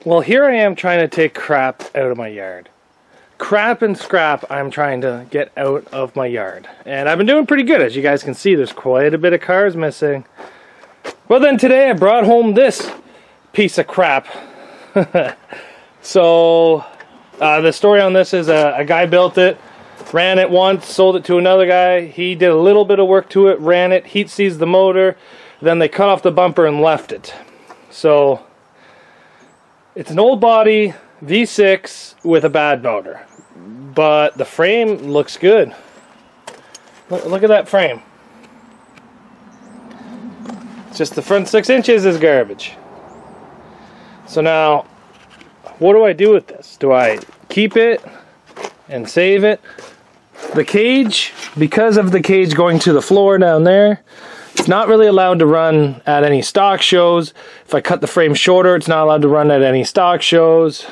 Well, here I am trying to take crap out of my yard. Crap and scrap I'm trying to get out of my yard. And I've been doing pretty good. As you guys can see, there's quite a bit of cars missing. Well, then today I brought home this piece of crap. So, the story on this is a guy built it, ran it once, sold it to another guy. He did a little bit of work to it, ran it, heat seized the motor, then they cut off the bumper and left it. So, it's an old body V6 with a bad motor, but the frame looks good. Look at that frame. It's just the front 6 inches is garbage. So now, what do I do with this? Do I keep it and save it? The cage, because of the cage going to the floor down there, it's not really allowed to run at any stock shows. If I cut the frame shorter, it's not allowed to run at any stock shows.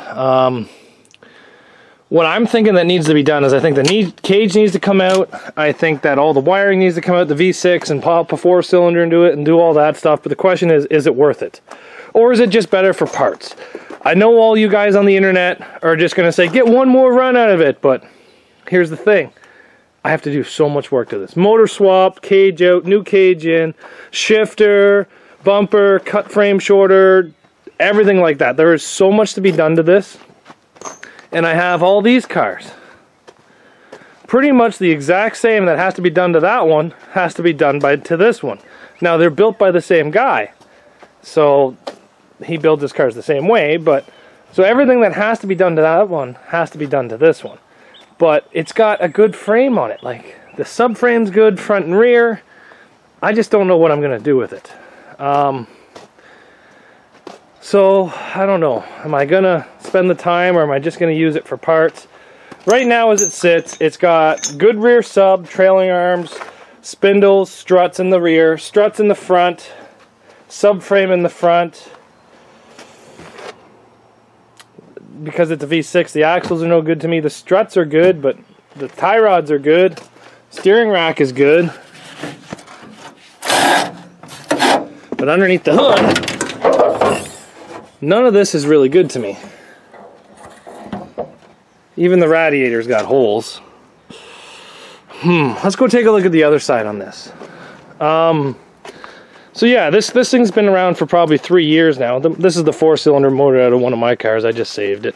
What I'm thinking that needs to be done is I think the cage needs to come out. I think that all the wiring needs to come out, the V6, and pop a 4-cylinder into it and do all that stuff. But the question is it worth it? Or is it just better for parts? I know all you guys on the internet are just going to say, get one more run out of it. But here's the thing. I have to do so much work to this. Motor swap, cage out, new cage in, shifter, bumper, cut frame shorter, everything like that. There is so much to be done to this. And I have all these cars. Pretty much the exact same that has to be done to that one has to be done to this one. Now they're built by the same guy. So he builds his cars the same way, but so everything that has to be done to that one has to be done to this one. But it's got a good frame on it. Like, the subframe's good, front and rear. I just don't know what I'm going to do with it. So, I don't know. Am I going to spend the time, or am I just going to use it for parts? Right now, as it sits, it's got good rear sub, trailing arms, spindles, struts in the rear, struts in the front, subframe in the front. Because it's a V6, the axles are no good to me. The struts are good, but the tie rods are good. Steering rack is good. But underneath the hood, none of this is really good to me. Even the radiator's got holes. Let's go take a look at the other side on this. So yeah, this thing's been around for probably 3 years now. This is the 4-cylinder motor out of one of my cars. I just saved it.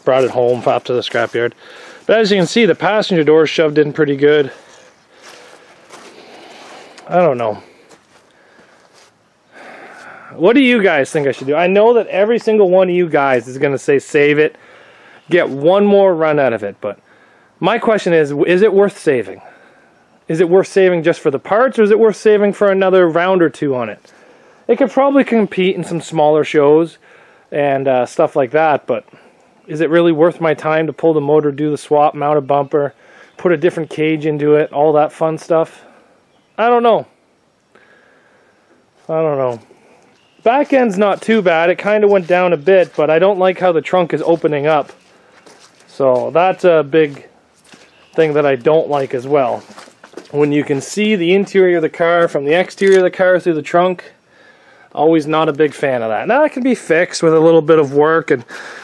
Brought it home, popped to the scrapyard. But as you can see, the passenger door is shoved in pretty good. I don't know. What do you guys think I should do? I know that every single one of you guys is going to say save it. Get one more run out of it. But my question is it worth saving? Is it worth saving just for the parts, or is it worth saving for another round or two on it? It could probably compete in some smaller shows and stuff like that, but is it really worth my time to pull the motor, do the swap, mount a bumper, put a different cage into it, all that fun stuff? I don't know. I don't know. Back end's not too bad. It kind of went down a bit, but I don't like how the trunk is opening up. So that's a big thing that I don't like as well. When you can see the interior of the car from the exterior of the car through the trunk, always not a big fan of that. Now, that can be fixed with a little bit of work and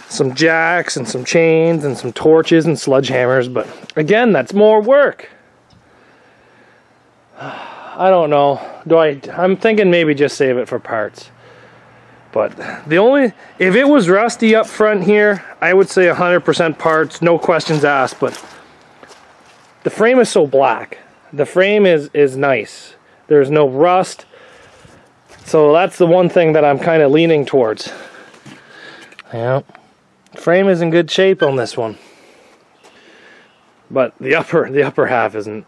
some jacks and some chains and some torches and sledgehammers, but again, that's more work. I don't know. I'm thinking maybe just save it for parts. But if it was rusty up front here, I would say 100% parts, no questions asked, but the frame is so black. The frame is nice. There's no rust. So that's the one thing that I'm kind of leaning towards. Yeah. Frame is in good shape on this one. But the upper half isn't.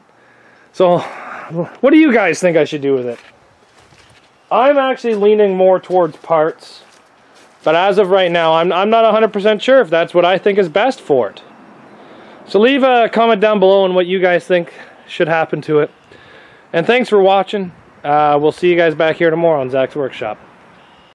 So what do you guys think I should do with it? I'm actually leaning more towards parts. But as of right now, I'm not 100% sure if that's what I think is best for it. So leave a comment down below on what you guys think should happen to it. And thanks for watching. We'll see you guys back here tomorrow on Zach's Workshop.